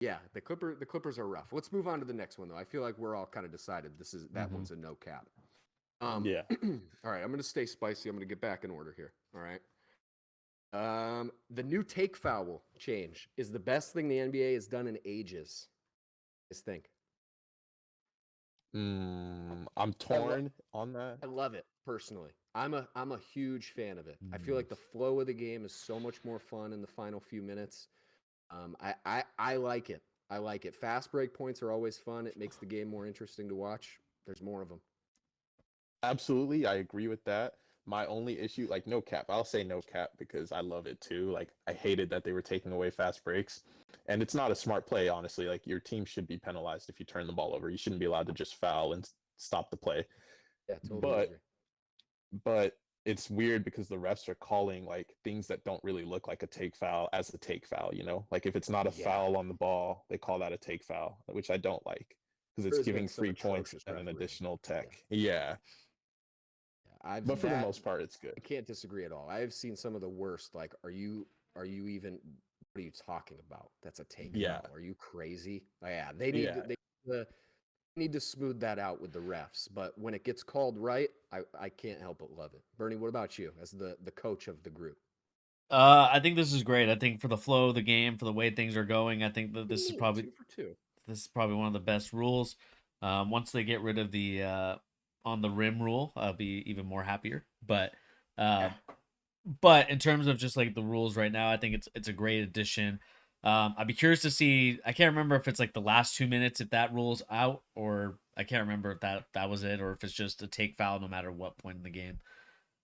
Yeah, the Clippers are rough. Let's move on to the next one though. I feel like we're all kind of decided that Hmm. one's a no cap. Yeah. All right, I'm gonna stay spicy. I'm gonna get back in order here. All right. The new take foul change is the best thing the NBA has done in ages. Just think. I'm I love torn on that. I love it personally. I'm a huge fan of it. I feel Mm. like the flow of the game is so much more fun in the final few minutes. I like it. I like it. Fast break points are always fun. It makes the game more interesting to watch. There's more of them. Absolutely, I agree with that. My only issue, like no cap, I'll say no cap because I love it too. Like I hated that they were taking away fast breaks. And it's not a smart play, honestly. Like your team should be penalized if you turn the ball over. You shouldn't be allowed to just foul and stop the play. Yeah, totally But agree. but it's weird because the refs are calling like things that don't really look like a take foul as a take foul, you know? Like if it's not a Yeah, foul on the ball, they call that a take foul, which I don't like because it's there has been giving some free points atrocious and an refereeing. additional tech. Yeah, Yeah. yeah. But for the most part, it's good. I can't disagree at all. I have seen some of the worst. Like, are you even? What are you talking about? That's a take Yeah. foul. Are you crazy? Yeah, Yeah. they need to smooth that out with the refs. But when it gets called right, I can't help but love it. Bernie, what about you as the coach of the group? I think this is great. I think for the flow of the game, for the way things are going, I think that What do you this is mean probably 2 for 2? one of the best rules. Once they get rid of the on the rim rule, I'll be even more happier. Uh, Yeah, but in terms of just like the rules right now, I think it's a great addition. I'd be curious to see. I can't remember if it's like the last 2 minutes if that rule's out, or I can't remember if that was it, or if it's just a take foul no matter what point in the game.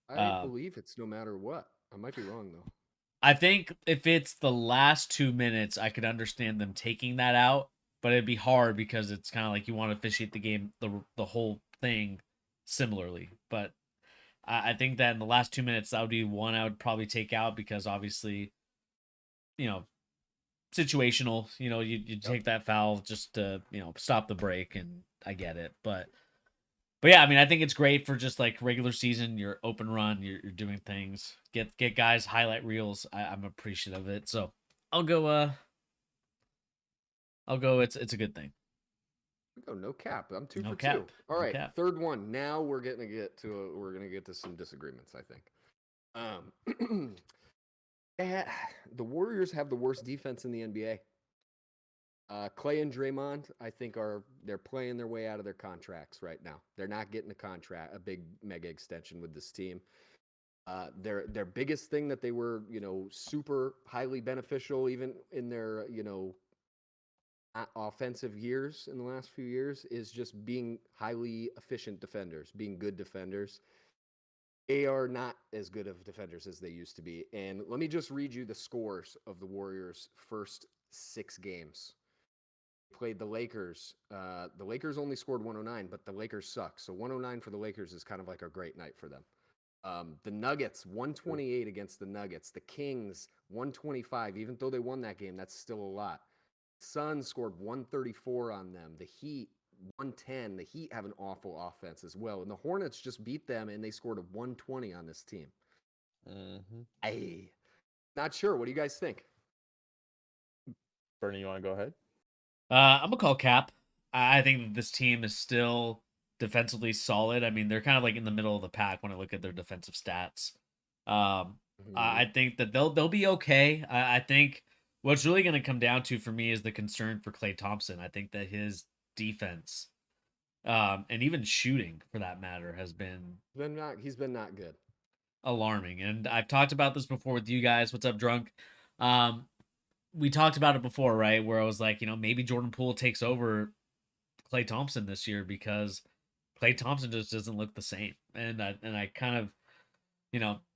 I Uh, believe it's no matter what. I might be wrong though. I think if it's the last 2 minutes, I could understand them taking that out, but it'd be hard because it's kind of like you want to officiate the game, the whole thing similarly. But I think that in the last 2 minutes, that would be one I would probably take out because obviously, you know, situational. You Yep. take that foul just to stop the break, and I get it, but yeah, I mean, I think it's great for just like regular season. Your open run, you're doing things. Get guys highlight reels. I'm appreciative of it. So I'll go. I'll go. It's a good thing. We go no cap. I'm two No for two. cap. All No right, cap. third one. Now we're gonna get to some disagreements. I think. Um, the Warriors have the worst defense in the NBA. Clay and Draymond, I think, they're playing their way out of their contracts right now. They're not getting a big mega extension with this team. Their biggest thing that they were, super highly beneficial even in their, offensive years in the last few years is just being highly efficient defenders, being good defenders. They are not as good of defenders as they used to be. And let me just read you the scores of the Warriors' first 6 games. Played the Lakers. The Lakers only scored 109, but the Lakers suck. So 109 for the Lakers is kind of like a great night for them. The Nuggets, 128 against the Nuggets. The Kings, 125. Even though they won that game, that's still a lot. Suns scored 134 on them. The Heat, 110. The Heat have an awful offense as well. And the Hornets just beat them and they scored a 120 on this team. Hmm. I not sure. What do you guys think? Bernie, you want to go ahead? I'm gonna call cap. I think that this team is still defensively solid. I mean, they're kind of like in the middle of the pack when I look at their defensive stats. Um, Mhm. I think that they'll be okay. I think what's really going to come down to for me is the concern for Klay Thompson. I think that his defense, and even shooting for that matter, has been He's been not good. alarming. And I've talked about this before with you guys. What's up, drunk? Um, we talked about it before, right? Where I was like, maybe Jordan Poole takes over Klay Thompson this year because Klay Thompson just doesn't look the same. And I kind of,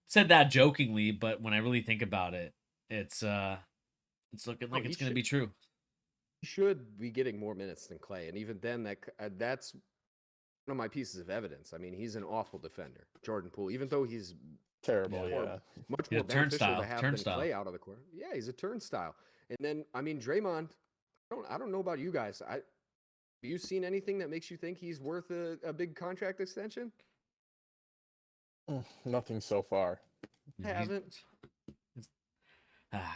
said that jokingly, but when I really think about it, it's looking Oh, like it's going to be true. he should be getting more minutes than Clay, and even then, that's one of my pieces of evidence. I mean, he's an awful defender, Jordan Poole. Even though he's Terrible, Yeah. more yeah. much He's more a beneficial to turnstile. have than Turnstile. Clay out of the court. Yeah, he's a turnstile. And then, I mean, Draymond. I don't know about you guys. Have you seen anything that makes you think he's worth a big contract extension? Nothing so far. I haven't. It's,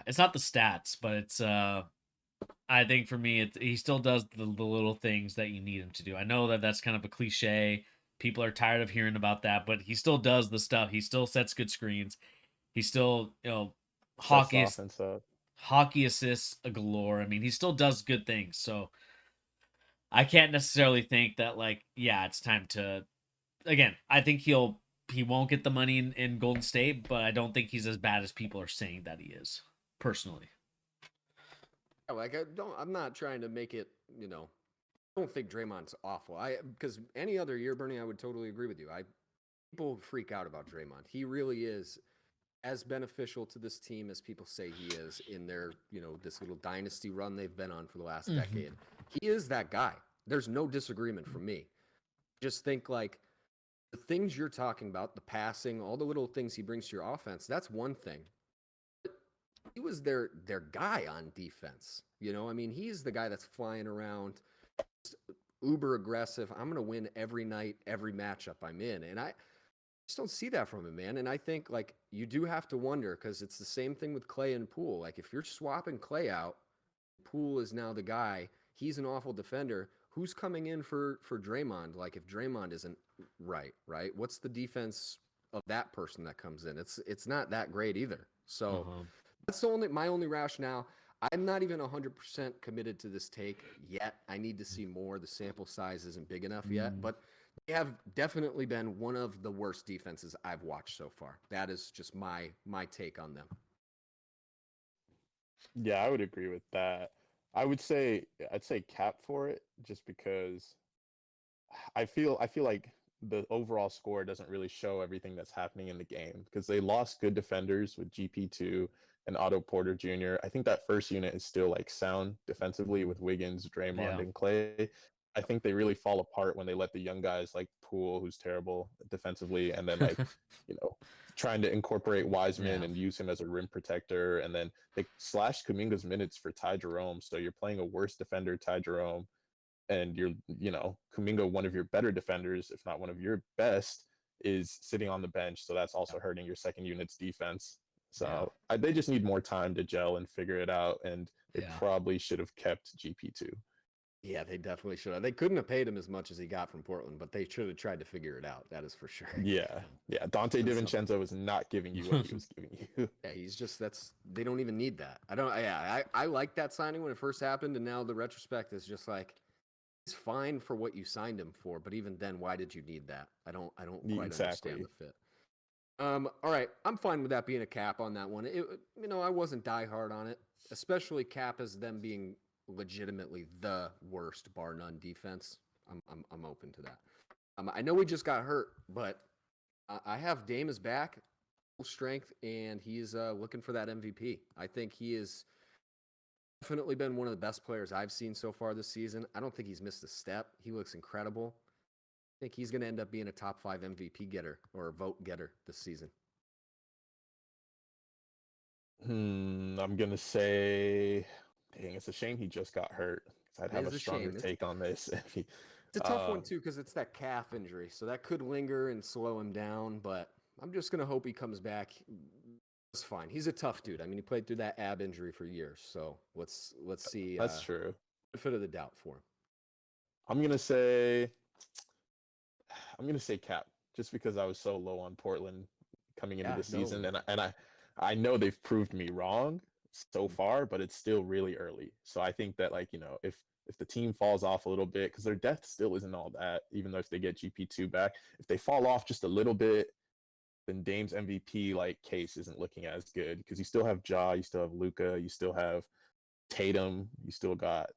it's not the stats, but it's I think for me, he still does the little things that you need him to do. I know that that's kind of a cliche. People are tired of hearing about that, but he still does the stuff. He still sets good screens. He still, Sets the hockey offense up. hockey assists a galore. I mean, he still does good things. So I can't necessarily think that like, yeah, it's time to. Again, I think he won't get the money in Golden State, but I don't think he's as bad as people are saying that he is. Personally, Like I'm not trying to make it, I don't think Draymond's awful. Because any other year, Bernie, I would totally agree with you. People freak out about Draymond. He really is as beneficial to this team as people say he is in their, this little dynasty run they've been on for the last decade. He is that guy. There's no disagreement from me. Just think like the things you're talking about, the passing, all the little things he brings to your offense, that's one thing. He was their guy on defense. I mean, he's the guy that's flying around, uber aggressive. I'm going to win every night, every matchup I'm in. And I just don't see that from him, man. And I think like you do have to wonder, because it's the same thing with Clay and Poole. Like if you're swapping Clay out, Poole is now the guy. He's an awful defender. Who's coming in for Draymond? Like if Draymond isn't right? What's the defense of that person that comes in? It's not that great either. So that's my only rationale. I'm not even 100% committed to this take yet. I need to see more. The sample size isn't big enough yet, but they have definitely been one of the worst defenses I've watched so far. That is just my take on them. Yeah, I would agree with that. I'd say cap for it just because I feel like the overall score doesn't really show everything that's happening in the game because they lost good defenders with GP2 and Otto Porter Jr. I think that first unit is still like sound defensively with Wiggins, Draymond, and Clay. I think they really fall apart when they let the young guys like Poole, who's terrible defensively, and then like trying to incorporate Wiseman and use him as a rim protector, and then they slashed Kuminga's minutes for Ty Jerome. So you're playing a worse defender, Ty Jerome, and you're Kuminga, one of your better defenders, if not one of your best, is sitting on the bench. So that's also hurting your second unit's defense. So they just need more time to gel and figure it out, and they probably should have kept GP2. Yeah, they definitely should have. They couldn't have paid him as much as he got from Portland, but they should have tried to figure it out. That is for sure. Yeah. Dante DiVincenzo is not giving you what he was giving you. Yeah, he's just they don't even need that. I like that signing when it first happened, and now the retrospect is just like he's fine for what you signed him for, but even then, why did you need that? I don't quite understand the fit. All right, I'm fine with that being a cap on that one. I wasn't diehard on it, especially cap as them being legitimately the worst bar none defense. I'm open to that. I know we just got hurt, but I have Dame is back, full strength, and he's looking for that MVP. I think he is definitely been one of the best players I've seen so far this season. I don't think he's missed a step. He looks incredible. I think he's going to end up being a top 5 MVP getter or vote getter this season. I'm going to say, dang, it's a shame he just got hurt. I'd have a stronger take on this. It's a tough one, too, because it's that calf injury. So that could linger and slow him down, but I'm just going to hope he comes back. It's fine. He's a tough dude. I mean, he played through that ab injury for years. So let's see. That's true. Benefit of the doubt for him. I'm going to say cap, just because I was so low on Portland coming into the season. And I know they've proved me wrong so far, but it's still really early. So I think that if the team falls off a little bit, because their depth still isn't all that, even though if they get GP2 back, if they fall off just a little bit, then Dame's MVP case isn't looking as good, because you still have Ja, you still have Luka, you still have Tatum, you still got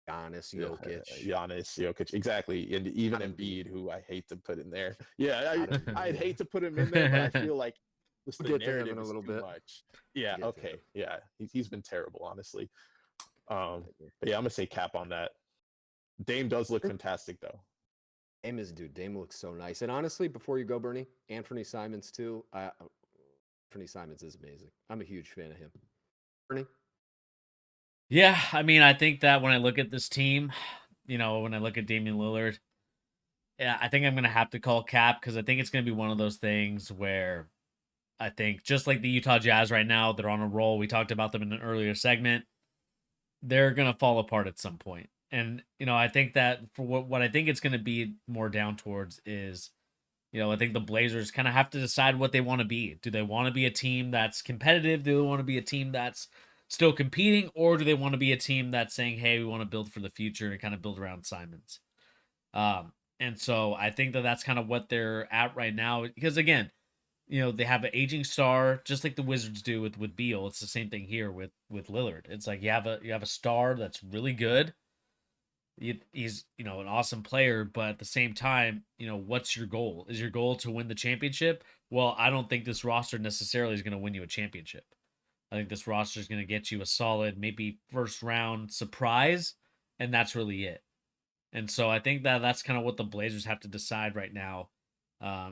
Giannis, Jokic, exactly, and even Embiid, who I hate to put in there. Yeah, I'd hate to put him in there, but I feel like the narrative is too much. Yeah, okay, yeah, he's been terrible, honestly. But yeah, I'm gonna say cap on that. Dame does look fantastic, though. Dame looks so nice. And honestly, before you go, Bernie, Anthony Simons too. Anthony Simons is amazing. I'm a huge fan of him. Bernie? Yeah, I mean, I think that when I look at this team, when I look at Damian Lillard, I think I'm going to have to call cap, because I think it's going to be one of those things where I think just like the Utah Jazz right now, they're on a roll. We talked about them in an earlier segment. they're gonna fall apart at some point. And I think that for what I think it's gonna be more down towards is, I think the Blazers kind of have to decide what they want to be. Do they want to be a team that's competitive? Do they want to be a team that's still competing, or do they want to be a team that's saying, "Hey, we want to build for the future and kind of build around Simons"? And so I think that that's kind of what they're at right now. Because again, they have an aging star, just like the Wizards do with Beal. It's the same thing here with Lillard. It's like you have a star that's really good. He's an awesome player, but at the same time, what's your goal? Is your goal to win the championship? Well, I don't think this roster necessarily is going to win you a championship. I think this roster is going to get you a solid, maybe first round surprise, and that's really it. And so I think that that's kind of what the Blazers have to decide right now.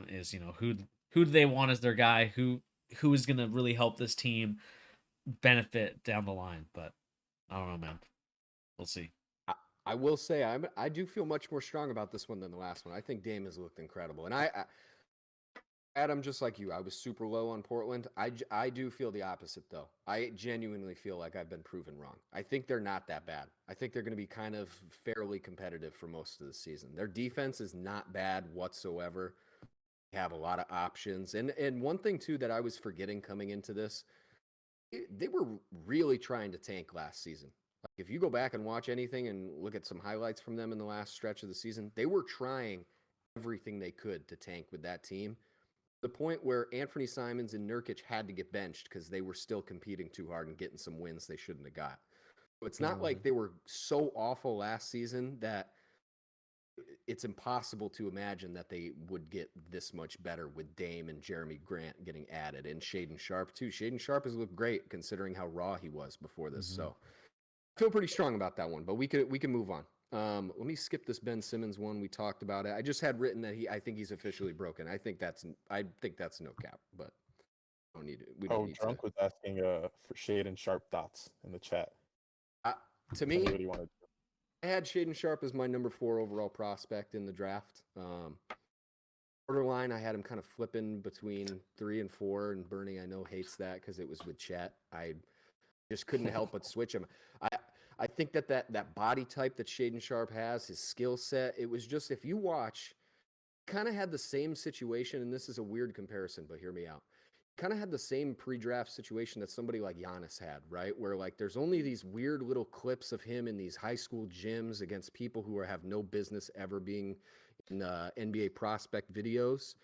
Is who do they want as their guy? Who is going to really help this team benefit down the line? But I don't know, man. We'll see. I will say I do feel much more strong about this one than the last one. I think Dame has looked incredible, and Adam, just like you, I was super low on Portland. I do feel the opposite, though. I genuinely feel like I've been proven wrong. I think they're not that bad. I think they're going to be kind of fairly competitive for most of the season. Their defense is not bad whatsoever. They have a lot of options. And one thing, too, that I was forgetting coming into this, they were really trying to tank last season. Like, if you go back and watch anything and look at some highlights from them in the last stretch of the season, they were trying everything they could to tank with that team. The point where Anthony Simons and Nurkic had to get benched because they were still competing too hard and getting some wins they shouldn't have got. So it's not like they were so awful last season that it's impossible to imagine that they would get this much better with Dame and Jeremy Grant getting added, and Shaedon Sharpe too. Shaedon Sharpe has looked great considering how raw he was before this. So I feel pretty strong about that one, but we can move on. Let me skip this Ben Simmons one. We talked about it. I just had written that I think he's officially broken. I think that's no cap, but we don't need it. We don't need Drunk was asking for Shaedon Sharpe thoughts in the chat. To me, I had Shaedon Sharpe as my number 4 overall prospect in the draft. Borderline, I had him kind of flipping between 3 and 4, and Bernie, I know, hates that because it was with Chet. I just couldn't help but switch him. I think that body type that Shaedon Sharpe has, his skill set, it was just, if you watch, kind of had the same situation, and this is a weird comparison, but hear me out. Kind of had the same pre-draft situation that somebody like Giannis had, right? Where like there's only these weird little clips of him in these high school gyms against people who have no business ever being in NBA prospect videos.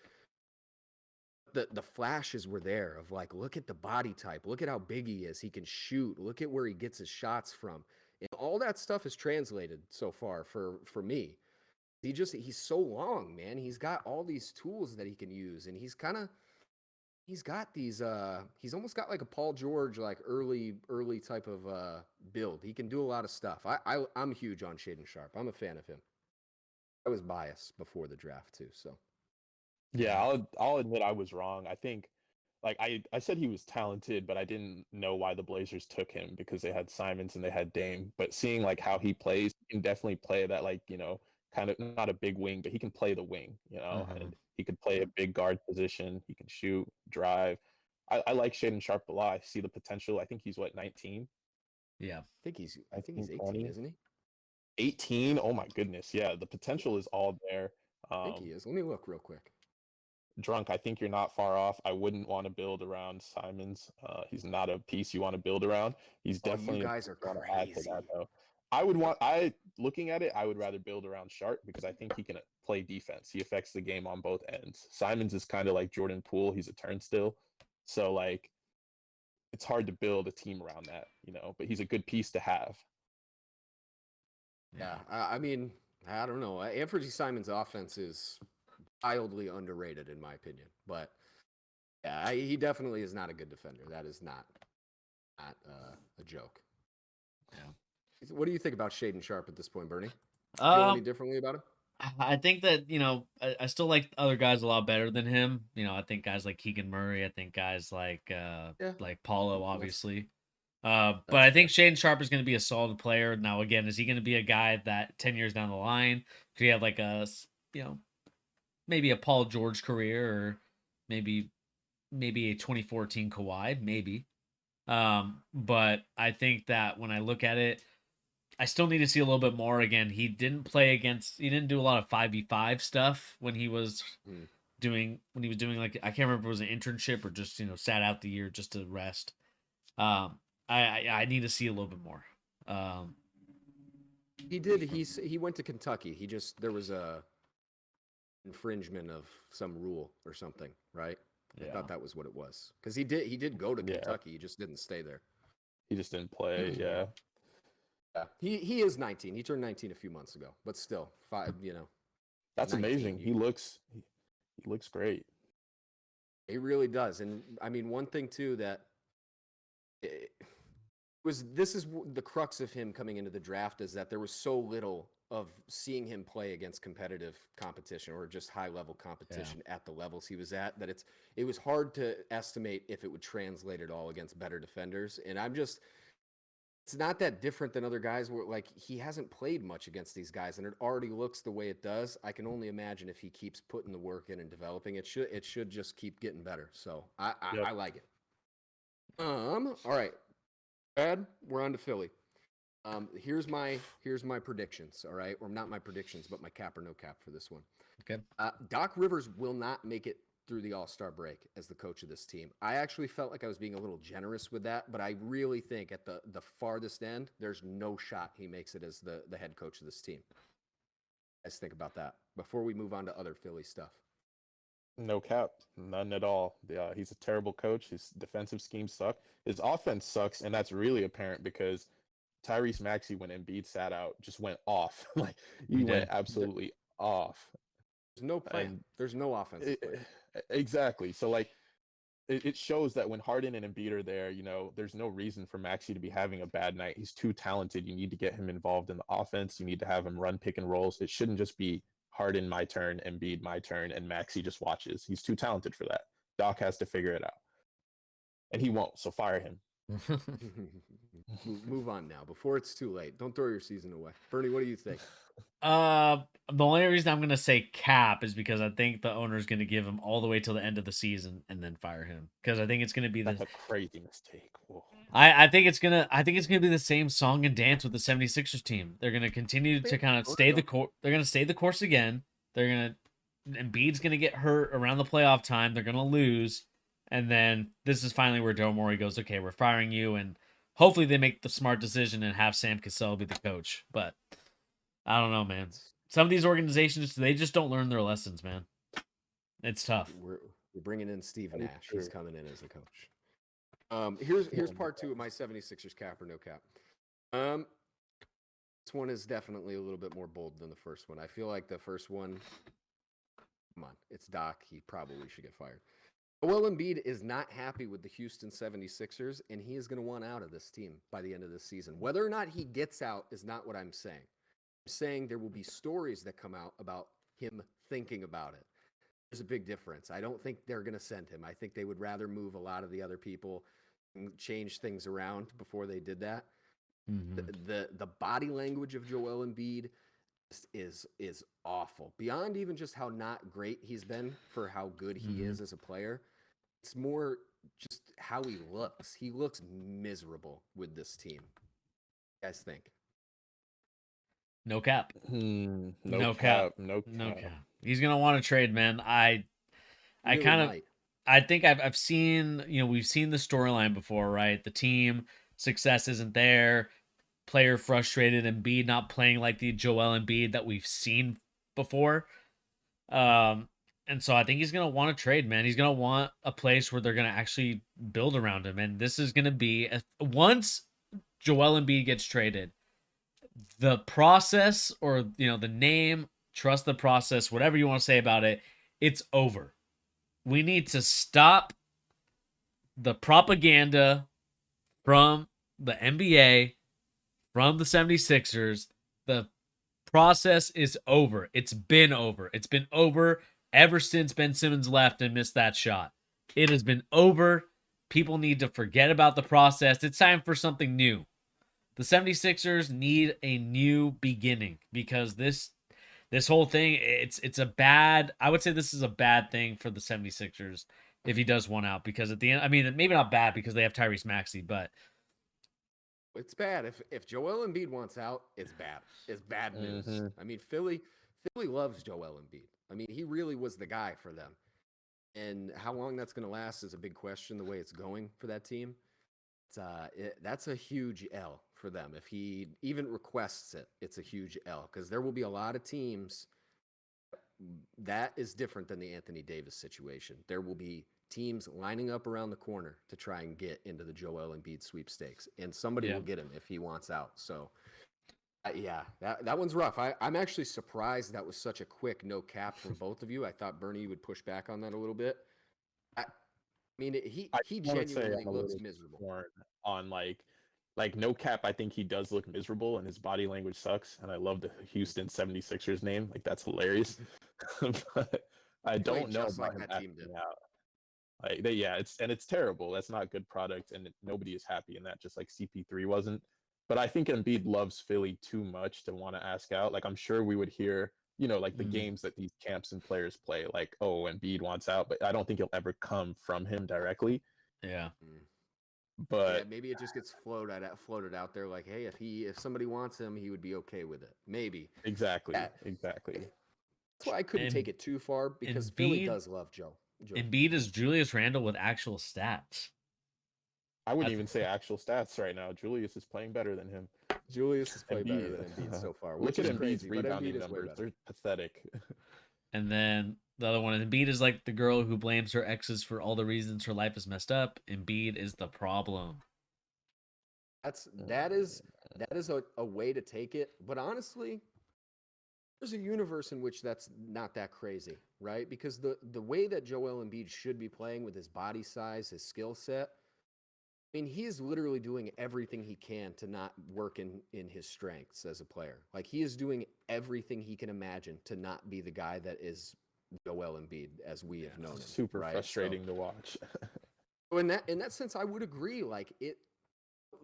The flashes were there of like, look at the body type, look at how big he is, he can shoot, look at where he gets his shots from. And all that stuff is translated so far for me. He's so long, man. He's got all these tools that he can use, and he's got these he's almost got like a Paul George, like early type of build. He can do a lot of stuff. I'm huge on Shaedon Sharpe. I'm a fan of him. I was biased before the draft too, so. Yeah, I'll admit I was wrong. I think, like, I said he was talented, but I didn't know why the Blazers took him because they had Simons and they had Dame. But seeing like how he plays, he can definitely play that, like, kind of not a big wing, but he can play the wing, and he could play a big guard position. He can shoot, drive. I like Shaedon Sharpe a lot. I see the potential. I think he's 19. Yeah, I think he's 18, 20. isn't he? 18. Oh my goodness. Yeah, the potential is all there. I think he is. Let me look real quick. Drunk, I think you're not far off. I wouldn't want to build around Simons. He's not a piece you want to build around. He's definitely you guys are crazy. Looking at it, I would rather build around Sharpe because I think he can play defense. He affects the game on both ends. Simons is kind of like Jordan Poole. He's a turnstile. So like it's hard to build a team around that, but he's a good piece to have. Yeah, I mean, I don't know. Anthony Simons' offense is wildly underrated in my opinion, but yeah, he definitely is not a good defender. That is not a joke. Yeah. What do you think about Shaedon Sharpe at this point, Bernie? Feel any differently about him? I think that I still like other guys a lot better than him. I think guys like Keegan Murray. I think guys like Paulo, obviously. But I think Shaedon Sharpe is going to be a solid player. Now, again, is he going to be a guy that 10 years down the line could he have like a maybe a Paul George career, or maybe a 2014 Kawhi, maybe. But I think that when I look at it, I still need to see a little bit more. Again, he didn't do a lot of 5v5 stuff when he was Hmm. doing like, I can't remember if it was an internship or just, sat out the year just to rest. I need to see a little bit more. He did. He went to Kentucky. There was a infringement of some rule or something, right? I Yeah. thought that was what it was, because he did go to Yeah. Kentucky. He just didn't stay there. He just didn't play. Yeah. Yeah, he is 19. He turned 19 a few months ago, but still, That's 19, amazing. He looks great. he really does. And I mean, one thing too that this is the crux of him coming into the draft, is that there was so little of seeing him play against competitive competition or just high level competition at the levels he was at, that it was hard to estimate if it would translate at all against better defenders. And it's not that different than other guys where, like, he hasn't played much against these guys and it already looks the way it does. I can only imagine if he keeps putting the work in and developing, it should just keep getting better. So I like it. All right, Brad, we're on to Philly. Here's my predictions. All right, or not my predictions, but my cap or no cap for this one. Okay. Doc Rivers will not make it through the All-Star break as the coach of this team. I actually felt like I was being a little generous with that, but I really think at the farthest end, there's no shot he makes it as the head coach of this team. Guys, think about that before we move on to other Philly stuff. No cap, none at all. Yeah, he's a terrible coach. His defensive schemes suck. His offense sucks, and that's really apparent because Tyrese Maxey, when Embiid sat out, just went off. Like he went absolutely off. There's no plan. And There's no offensive plan. Exactly. So like it shows that when Harden and Embiid are there, there's no reason for Maxey to be having a bad night. He's too talented. You need to get him involved in the offense. You need to have him run pick and rolls. It shouldn't just be Harden my turn, Embiid my turn, and Maxey just watches. He's too talented for that. Doc has to figure it out. And he won't, so fire him. Move on now before it's too late. Don't throw your season away. Bernie, what do you think? The only reason I'm gonna say cap is because I think the owner's gonna give him all the way till the end of the season and then fire him, because I think it's gonna be That's a crazy mistake. Whoa. I think it's gonna be the same song and dance with the 76ers team. They're gonna continue to kind of stay the course. They're gonna stay the course again. Embiid's gonna get hurt around the playoff time. They're gonna lose, and then this is finally where Daryl Morey goes, okay, we're firing you, and hopefully they make the smart decision and have Sam Cassell be the coach. But I don't know, man. Some of these organizations, they just don't learn their lessons, man. It's tough. We're bringing in Steve Nash. He's coming in as a coach. Here's part two of my 76ers cap or no cap. This one is definitely a little bit more bold than the first one. I feel like the first one, come on, it's Doc. He probably should get fired. Joel Embiid is not happy with the Houston 76ers, and he is going to want out of this team by the end of this season. Whether or not he gets out is not what I'm saying. I'm saying there will be stories that come out about him thinking about it. There's a big difference. I don't think they're going to send him. I think they would rather move a lot of the other people and change things around before they did that. Mm-hmm. The body language of Joel Embiid is awful. Beyond even just how not great he's been for how good he is as a player, it's more just how he looks. He looks miserable with this team. What do you guys think? No cap. No cap. He's gonna want to trade, man. I think I've seen, we've seen the storyline before, right? The team success isn't there, player frustrated, Embiid not playing like the Joel Embiid that we've seen before. And so I think he's gonna want to trade, man. He's gonna want a place where they're gonna actually build around him, and this is gonna be once Joel Embiid gets traded, the process, or the name, trust the process, whatever you want to say about it, it's over. We need to stop the propaganda from the NBA, from the 76ers. The process is over. It's been over. It's been over ever since Ben Simmons left and missed that shot. It has been over. People need to forget about the process. It's time for something new. The 76ers need a new beginning, because this whole thing, it's a bad, I would say this is a bad thing for the 76ers if he does want out, because at the end, I mean, maybe not bad because they have Tyrese Maxey, but It's bad. If Joel Embiid wants out, it's bad. It's bad news. Mhm. I mean, Philly loves Joel Embiid. I mean, he really was the guy for them. And how long that's going to last is a big question. The way it's going for that team, that's a huge L for them. If he even requests it, it's a huge L because there will be a lot of teams. That is different than the Anthony Davis situation. There will be teams lining up around the corner to try and get into the Joel Embiid sweepstakes, and somebody Yeah. will get him if he wants out. So, yeah, that one's rough. I'm actually surprised that was such a quick no cap from both of you. I thought Bernie would push back on that a little bit. I mean, he I genuinely want to say I'm a looks little miserable. torn on like no cap. I think he does look miserable and his body language sucks. And I love the Houston 76ers name. Like that's hilarious. But I Played don't know just about like him that team acting did. out. Like yeah, it's terrible. That's not good product, and nobody is happy in that. Just like CP3 wasn't. But I think Embiid loves Philly too much to want to ask out. Like I'm sure we would hear, like the Mhm. games that these camps and players play, like, oh, Embiid wants out, but I don't think it'll ever come from him directly. Yeah. Mm. Yeah, But maybe it just gets floated out there like, hey, if somebody wants him, he would be okay with it. Maybe. exactly, Yeah. exactly. That's why I couldn't And take it too far because Philly Embiid does love Joe. Embiid is Julius Randle with actual stats. I wouldn't That's- even say actual stats right now. Julius is playing better than him. Julius has played better Embiid. than Embiid so far, Look which at is Embiid's crazy. But rebounding Embiid is way numbers; better. they're pathetic. And then the other one, Embiid is like the girl who blames her exes for all the reasons her life is messed up. Embiid is the problem. That is a way to take it. But honestly, there's a universe in which that's not that crazy, right? Because the way that Joel Embiid should be playing with his body size, his skill set, I mean, he is literally doing everything he can to not work in his strengths as a player. Like he is doing everything he can imagine to not be the guy that is Joel Embiid as we have known him. Super right? frustrating to watch. So in that sense, I would agree. Like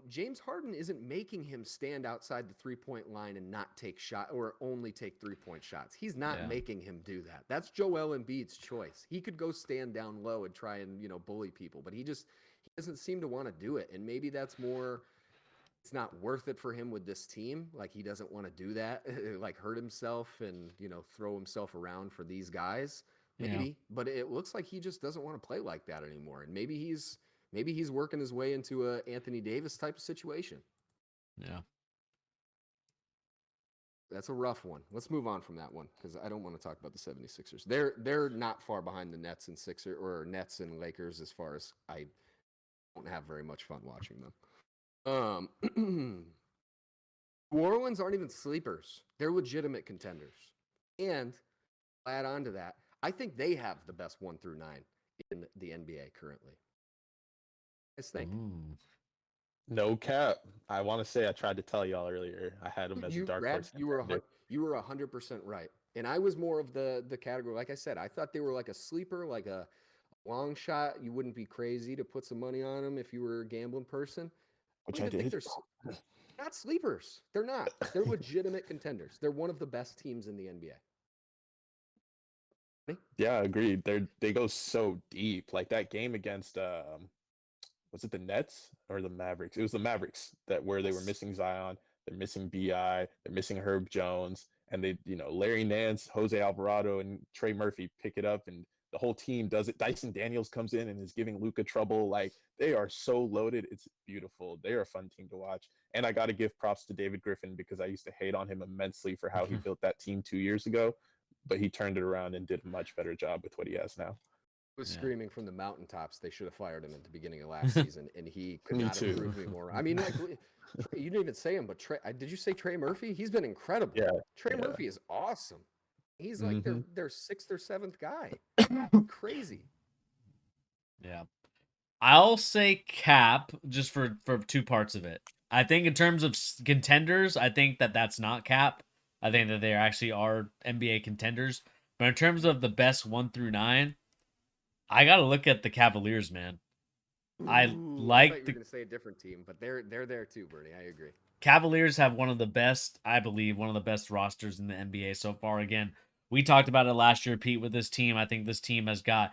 James Harden isn't making him stand outside the 3-point line and not take shot or only take 3-point shots. He's not Yeah. making him do that. That's Joel Embiid's choice. He could go stand down low and try and, bully people, but he doesn't seem to want to do it. And maybe that's more, it's not worth it for him with this team. Like he doesn't want to do that, like hurt himself and, throw himself around for these guys. Maybe, Yeah. but it looks like he just doesn't want to play like that anymore. And maybe he's working his way into a Anthony Davis type of situation. Yeah. That's a rough one. Let's move on from that one because I don't want to talk about the 76ers. They're not far behind the Nets and Lakers as far as I don't have very much fun watching them. New Orleans aren't even sleepers. They're legitimate contenders. And I'll add on to that, I think they have the best 1 through 9 in the NBA currently. I think. Ooh. No cap. I want to say I tried to tell y'all earlier. I had him as a dark horse. You were contender. 100% right. And I was more of the category, like I said, I thought they were like a sleeper, like a long shot. You wouldn't be crazy to put some money on them if you were a gambling person. Which I I don't even did. think they're not sleepers. They're not. They're legitimate contenders. They're one of the best teams in the NBA. Yeah, agreed. They go so deep. Like that game against was it the Nets or the Mavericks? It was the Mavericks where they were missing Zion, they're missing BI, they're missing Herb Jones, and they, Larry Nance, Jose Alvarado, and Trey Murphy pick it up, and the whole team does it. Dyson Daniels comes in and is giving Luka trouble. Like they are so loaded. It's beautiful. They are a fun team to watch. And I got to give props to David Griffin because I used to hate on him immensely for how he built that team 2 years ago, but he turned it around and did a much better job with what he has now. Was Yeah. screaming from the mountaintops they should have fired him at the beginning of last season, and he could Me not too. have proved me more. I mean, like you didn't even say him, but did you say Trey Murphy? He's been incredible. Yeah, Trey yeah. Murphy is awesome. He's like their 6th or 7th guy. Crazy. Yeah. I'll say cap just for 2 parts of it. I think in terms of contenders, I think that's not cap. I think that they actually are NBA contenders. But in terms of the best 1 through 9, I got to look at the Cavaliers, man. I like thought you were going to say a different team, but they're there too, Bernie. I agree. Cavaliers have one of the best, I believe, one of the best rosters in the NBA so far. Again, we talked about it last year, Pete, with this team. I think this team has got,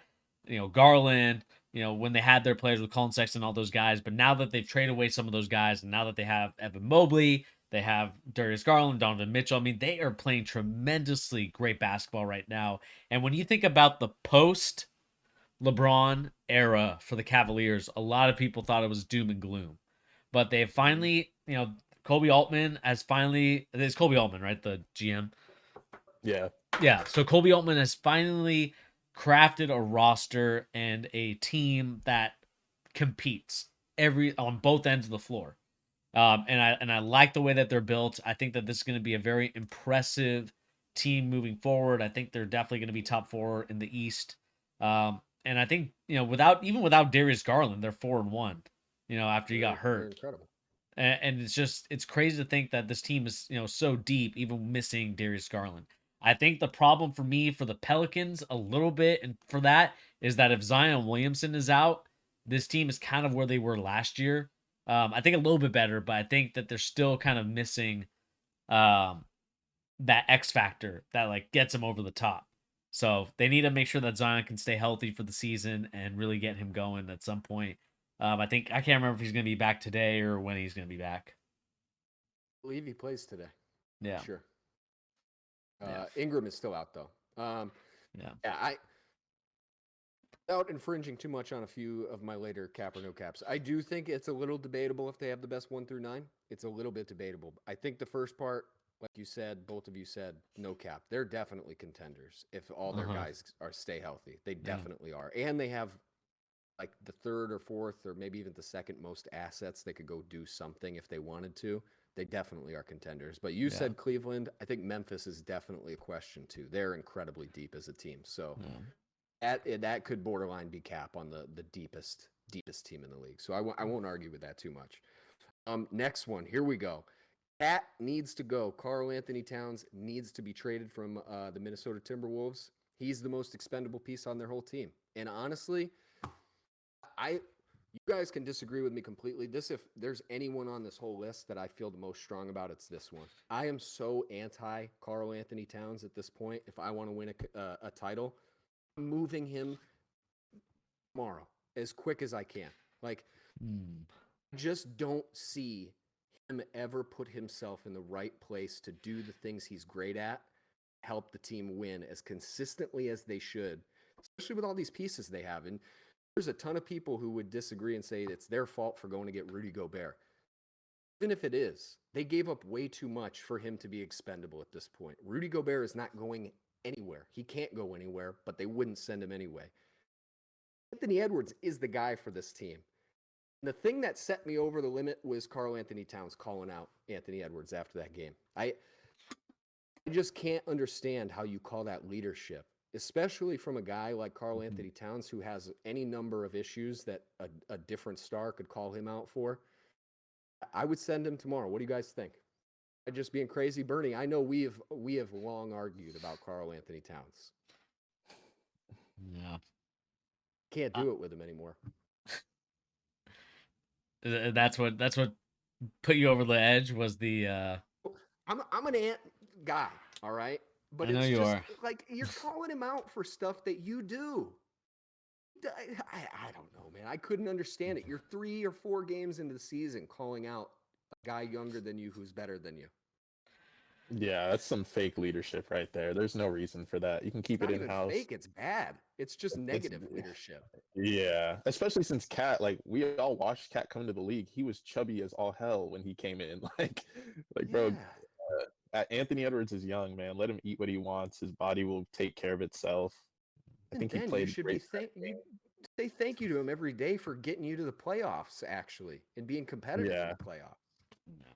Garland, when they had their players with Colin Sexton and all those guys. But now that they've traded away some of those guys, and now that they have Evan Mobley, they have Darius Garland, Donovan Mitchell. I mean, they are playing tremendously great basketball right now. And when you think about the post LeBron era for the Cavaliers, a lot of people thought it was doom and gloom. But they have finally, Kobe Altman has finally, it's Kobe Altman, right? The GM. Yeah. Yeah. So Kobe Altman has finally crafted a roster and a team that competes on both ends of the floor. And I like the way that they're built. I think that this is going to be a very impressive team moving forward. I think they're definitely going to be top 4 in the East. And I think, without Darius Garland, they're 4-1, after he got hurt. Incredible. And it's crazy to think that this team is, so deep, even missing Darius Garland. I think the problem for me, for the Pelicans, a little bit, and for that, is that if Zion Williamson is out, this team is kind of where they were last year. I think a little bit better, but I think that they're still kind of missing that X factor that gets them over the top. So they need to make sure that Zion can stay healthy for the season and really get him going at some point. I can't remember if he's going to be back today or when he's going to be back. I believe he plays today. Yeah. Sure. Ingram is still out though. Without infringing too much on a few of my later cap or no caps, I do think it's a little debatable if they have the best 1 through 9. It's a little bit debatable. I think the first part, like you said, both of you said, no cap. They're definitely contenders if all their guys stay healthy. They definitely are. And they have the 3rd or 4th or maybe even the 2nd most assets. They could go do something if they wanted to. They definitely are contenders. But you said Cleveland. I think Memphis is definitely a question too. They're incredibly deep as a team. So that could borderline be cap on the deepest team in the league. So I won't argue with that too much. Next one. Here we go. Cat needs to go. Karl Anthony Towns needs to be traded from the Minnesota Timberwolves. He's the most expendable piece on their whole team. And honestly, you guys can disagree with me completely. If there's anyone on this whole list that I feel the most strong about, it's this one. I am so anti Karl Anthony Towns at this point. If I want to win a title, I'm moving him tomorrow as quick as I can. Just don't see him ever put himself in the right place to do the things he's great at, help the team win as consistently as they should, especially with all these pieces they have. And there's a ton of people who would disagree and say it's their fault for going to get Rudy Gobert. Even if it is, they gave up way too much for him to be expendable at this point. Rudy Gobert is not going anywhere. He can't go anywhere, but they wouldn't send him anyway. Anthony Edwards is the guy for this team. And the thing that set me over the limit was Karl Anthony Towns calling out Anthony Edwards after that game. I just can't understand how you call that leadership, especially from a guy like Karl Anthony Towns who has any number of issues that a different star could call him out for. I would send him tomorrow. What do you guys think? I'm just being crazy, Bernie. I know we have long argued about Karl Anthony Towns. Yeah, can't do it with him anymore. That's what put you over the edge was the. I'm an Ant guy, all right. But I know it's you just are. You're calling him out for stuff that you do. I don't know, man. I couldn't understand it. You're 3 or 4 games into the season calling out a guy younger than you who's better than you. Yeah, that's some fake leadership right there. There's no reason for that. You can keep it in-house. Fake, it's bad. It's just negative leadership. Yeah, especially since Cat, we all watched Cat come into the league. He was chubby as all hell when he came in. Bro, Anthony Edwards is young, man. Let him eat what he wants. His body will take care of itself. I think he played great. Say thank you to him every day for getting you to the playoffs, actually, and being competitive in the playoffs.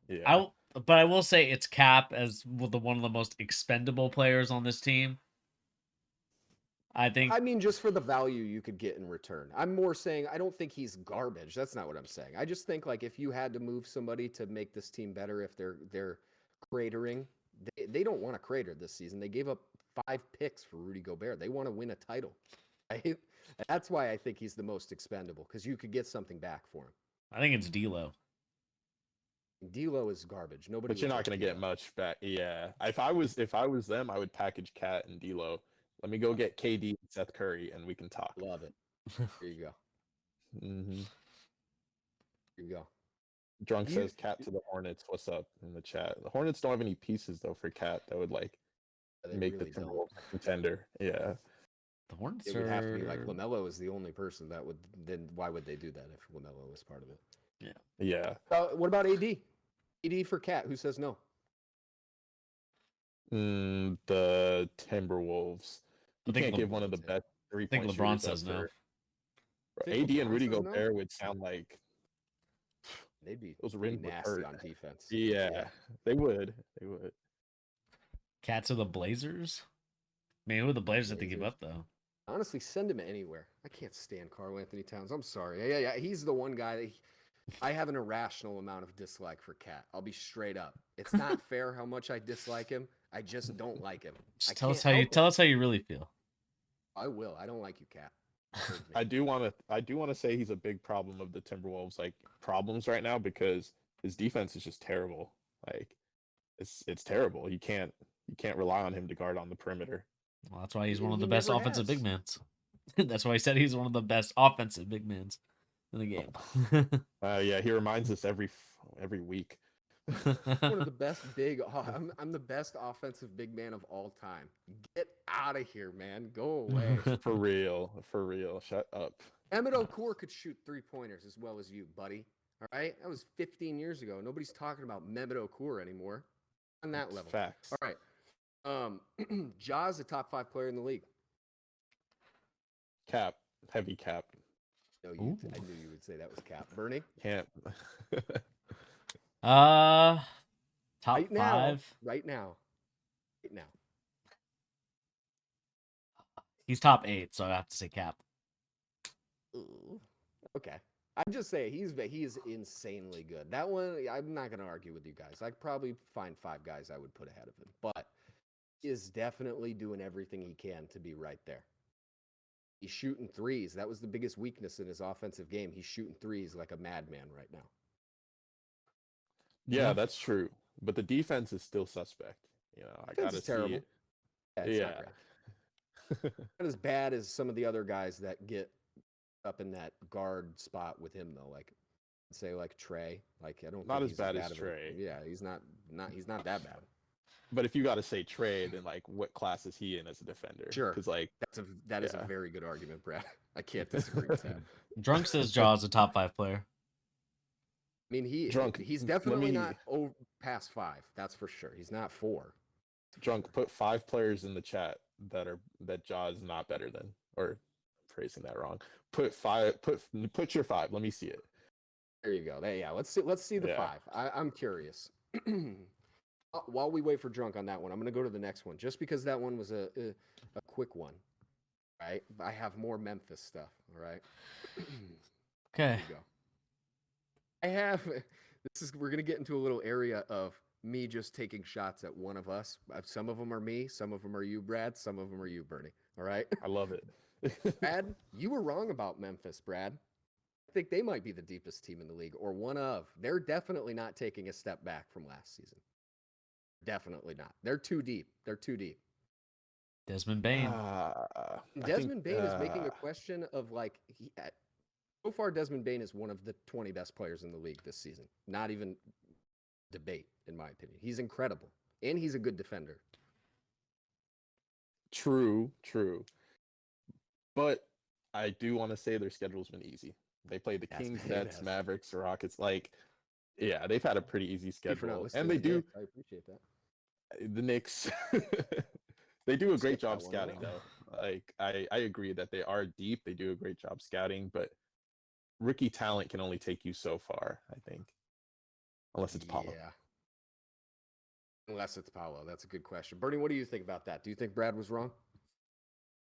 Yeah. But I will say it's Cap as one of the most expendable players on this team. I mean, just for the value you could get in return. I'm more saying I don't think he's garbage. That's not what I'm saying. I just think if you had to move somebody to make this team better, if they're cratering, they don't want to crater this season. They gave up 5 picks for Rudy Gobert. They want to win a title. Right? That's why I think he's the most expendable, because you could get something back for him. I think it's D'Lo. D'Lo is garbage. Nobody. But you're not going to get much back. Yeah. If I was them, I would package Cat and D'Lo. Let me go get KD and Seth Curry, and we can talk. Love it. There you go. hmm Here you go. Drunk You- says Cat to the Hornets. What's up in the chat? The Hornets don't have any pieces though for Cat that would like They make the really don't. Timberwolves a contender. Yeah. The Hornets It would have to be like are- LaMelo is the only person that would. Then why would they do that if LaMelo was part of it? Yeah. What about AD? AD for Cat. Who says no? The Timberwolves. You I think can't give one of the LeBron's in. best I 3-point think LeBron shooters up says no. for- Think AD and LeBron Rudy says no? Gobert would sound like They'd be those pretty rims would nasty hurt. on defense. Yeah, they would. They would. Cats of the Blazers. Man, who are the Blazers have to give Blazers. up though? Honestly, send him anywhere. I can't stand Karl Anthony Towns. I'm sorry. Yeah. He's the one guy that I have an irrational amount of dislike for Cat. I'll be straight up. It's not fair how much I dislike him. I just don't like him. Just I tell us can't how you help it. tell us how you really feel. I will. I don't like you, Cat. Hurt me. I do want to say he's a big problem of the Timberwolves like problems right now because his defense is just terrible. Like it's terrible. You can't rely on him to guard on the perimeter. Well, that's why he's He- one of he the best never offensive has. big mans. That's why he said he's one of the best offensive big mans in the game. Yeah, he reminds us every week. One of the best big. I'm the best offensive big man of all time. Get out of here, man. Go away. For real. Shut up. Emmett Okur could shoot 3-pointers as well as you, buddy. All right, that was 15 years ago. Nobody's talking about Mehmet Okur anymore. On that It's level. Facts. All right. Ja's a top 5 player in the league. Cap. Heavy cap. No, Ooh. I knew you would say that was Cap. Bernie, Can't. Top right now, five. right now. He's top 8, so I have to say Cap. Okay. I'm just saying he is insanely good. That one, I'm not going to argue with you guys. I could probably find 5 guys I would put ahead of him, but he is definitely doing everything he can to be right there. He's shooting threes. That was the biggest weakness in his offensive game. He's shooting threes like a madman right now. Yeah, that's true. But the defense is still suspect. You know, I Defense gotta is terrible. see it. Yeah, it's not Yeah. great. Not as bad as some of the other guys that get up in that guard spot with him though. Like say like Trey. Like I don't Not think as he's bad as of a- Trey. Yeah, he's not that bad. But if you got to say trade, then like, what class is he in as a defender? Sure. Because like, That is a Yeah. very good argument, Brad. I can't disagree with that. Drunk says Jaw's a top 5 player. I mean, he's Let definitely me- not past 5. That's for sure. He's not 4. Drunk, put 5 players in the chat that Jaw is not better than, or I'm phrasing that wrong. Put your 5. Let me see it. There you go. Yeah, let's see the Yeah. 5. I'm curious. While we wait for Drunk on that one, I'm going to go to the next one just because that one was a quick one. Right? I have more Memphis stuff, all right? Okay. There you go. I have we're going to get into a little area of me just taking shots at one of us. Some of them are me, some of them are you, Brad, some of them are you, Bernie. All right? I love it. Brad, you were wrong about Memphis, Brad. I think they might be the deepest team in the league, or one of. They're definitely not taking a step back from last season. Definitely not. They're too deep. Desmond Bain. I Desmond think, Bain is making a question of like, so far, Desmond Bain is one of the 20 best players in the league this season. Not even debate, in my opinion. He's incredible, and he's a good defender. True. But I do want to say their schedule's been easy. They played the Yes, Kings, it Nets, has. Mavericks, Rockets. Like, yeah, they've had a pretty easy Thank you for not schedule, listing and they the do Knicks. I appreciate that. the Knicks. They do a great Skip that job one scouting, out. though. Like, I agree that they are deep. They do a great job scouting, but rookie talent can only take you so far, I think, unless it's Paulo. Yeah. Unless it's Paolo. That's a good question. Bernie, what do you think about that? Do you think Brad was wrong?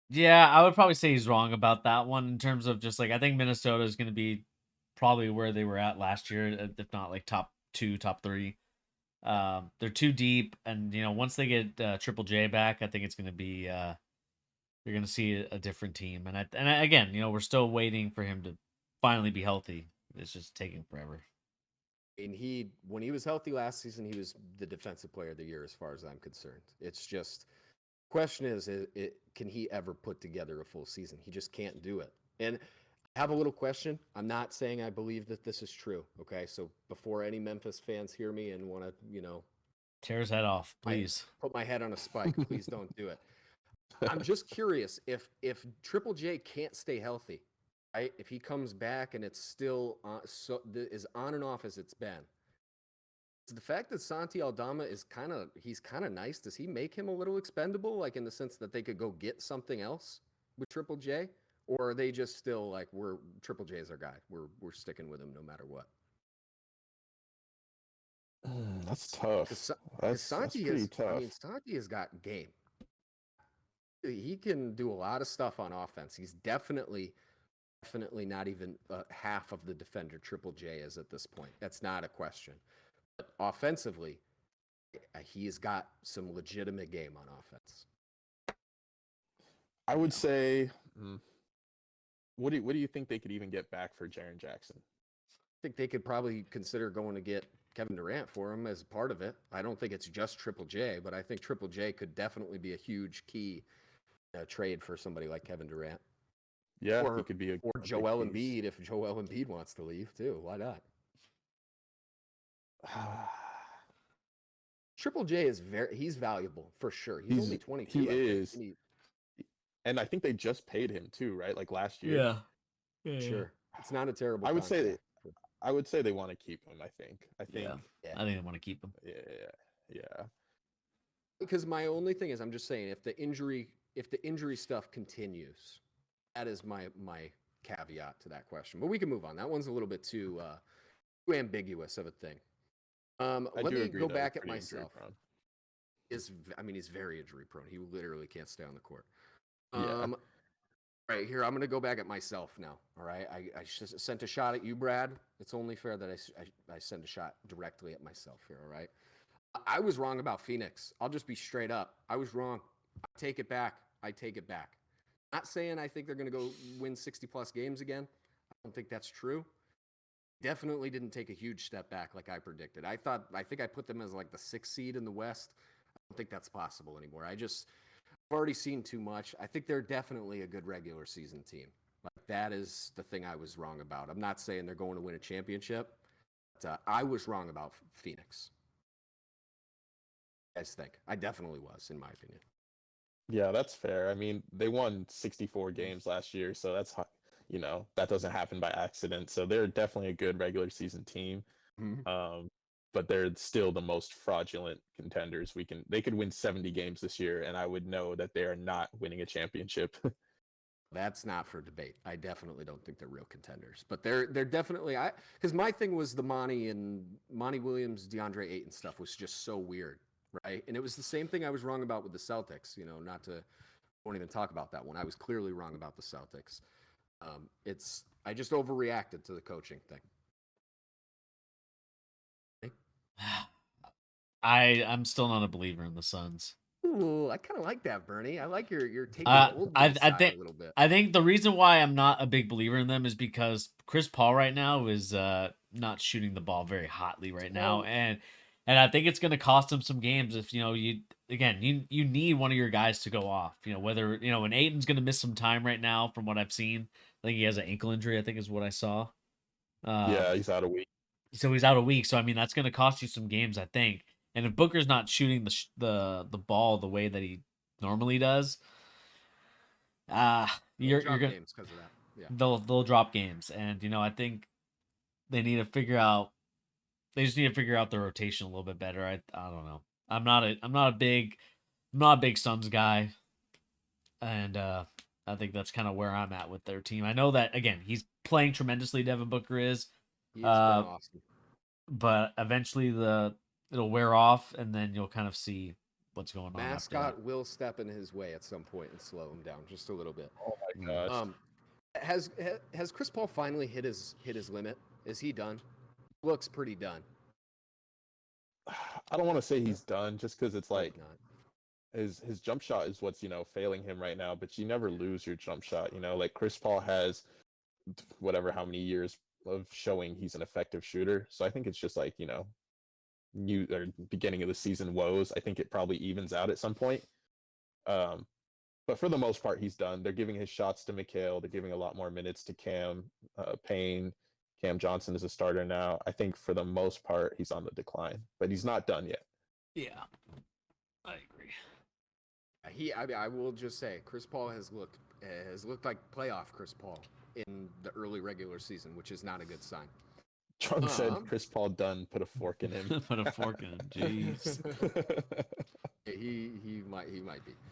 Yeah, I would probably say he's wrong about that one in terms of just like I think Minnesota is going to be probably where they were at last year, if not like top 2, top 3. They're too deep, and once they get Triple J back, I think it's going to be you're going to see a different team. And again, we're still waiting for him to finally be healthy. It's just taking forever. And when he was healthy last season, he was the defensive player of the year, as far as I'm concerned. It's just question is, can he ever put together a full season? He just can't do it. And I have a little question. I'm not saying I believe that this is true. Okay, so before any Memphis fans hear me and want to, Tear his head off, I please. put my head on a spike, please don't do it. I'm just curious if Triple J can't stay healthy, right? If he comes back and it's still as on and off as it's been, the fact that Santi Aldama is he's kind of nice. Does he make him a little expendable, like in the sense that they could go get something else with Triple J, or are they just still like we're Triple J is our guy. We're sticking with him no matter what. That's tough. That's pretty tough. I mean, Santi has got game. He can do a lot of stuff on offense. He's definitely not even half of the defender Triple J is at this point. That's not a question. But offensively, he's got some legitimate game on offense. I would say, what do you think they could even get back for Jaren Jackson? I think they could probably consider going to get Kevin Durant for him as part of it. I don't think it's just Triple J, but I think Triple J could definitely be a huge key trade for somebody like Kevin Durant. Yeah, he could be or Joel Embiid if Joel Embiid wants to leave too. Why not? Triple J is he's valuable for sure. He's only 22. He is. And I think they just paid him too, right? Like last year. Yeah. Sure. It's not a terrible I would say they want to keep him, I think. I think they want to keep him. Yeah. Because my only thing is I'm just saying if the injury stuff continues, that is my caveat to that question. But we can move on. That one's a little bit too ambiguous of a thing. Let me go back at myself. He's very injury prone. He literally can't stay on the court. Right here, I'm going to go back at myself now. All right, I sent a shot at you, Brad. It's only fair that I send a shot directly at myself here. All right, I was wrong about Phoenix. I'll just be straight up. I was wrong. I take it back. Not saying I think they're going to go win 60+ games again. I don't think that's true. Definitely didn't take a huge step back like I predicted. I think I put them as like the 6th seed in the West. I don't think that's possible anymore. I've already seen too much. I think they're definitely a good regular season team. Like that is the thing I was wrong about. I'm not saying they're going to win a championship, but I was wrong about Phoenix. I think I definitely was, in my opinion. Yeah, that's fair. I mean, they won 64 games last year, so that's that doesn't happen by accident. So they're definitely a good regular season team. Mm-hmm. But they're still the most fraudulent contenders. They could win 70 games this year, and I would know that they are not winning a championship. That's not for debate. I definitely don't think they're real contenders, but they're definitely because my thing was the Monty Williams, DeAndre Ayton stuff was just so weird, right? And it was the same thing I was wrong about with the Celtics. Won't even talk about that one. I was clearly wrong about the Celtics. I just overreacted to the coaching thing. I'm still not a believer in the Suns. Ooh, I kind of like that, Bernie. I like your taking the old side a little bit. I think the reason why I'm not a big believer in them is because Chris Paul right now is not shooting the ball very hotly right now, and I think it's going to cost him some games if you need one of your guys to go off. Whether and Aiton's going to miss some time right now from what I've seen. I think he has an ankle injury. I think is what I saw. Yeah, he's out a week. So he's out a week. So I mean, that's going to cost you some games, I think. And if Booker's not shooting the ball the way that he normally does, you're gonna games because of that. Yeah, they'll drop games, and I think they need to figure out. They just need to figure out the rotation a little bit better. I don't know. I'm not a big Suns guy, and I think that's kind of where I'm at with their team. I know that again, he's playing tremendously. Devin Booker is. He's been awesome. But eventually it'll wear off, and then you'll kind of see what's going on. Mascot will step in his way at some point and slow him down just a little bit. Oh my gosh. Has Chris Paul finally hit his limit? Is he done? Looks pretty done. I don't want to say he's done just because it's like his jump shot is what's failing him right now. But you never lose your jump shot. Like Chris Paul has how many years of showing he's an effective shooter. So I think it's just like beginning of the season woes. I think it probably evens out at some point. But But for the most part, he's done. They're giving his shots to Mikhail. They're giving a lot more minutes to Cam Payne. Cam Johnson is a starter now. I think for the most part, he's on the decline, but he's not done yet. Yeah, I agree. I will just say, Chris Paul has looked like playoff Chris Paul in the early regular season, which is not a good sign. Trump said Chris Paul done, put a fork in him. Put a fork in him. Jeez. He might be.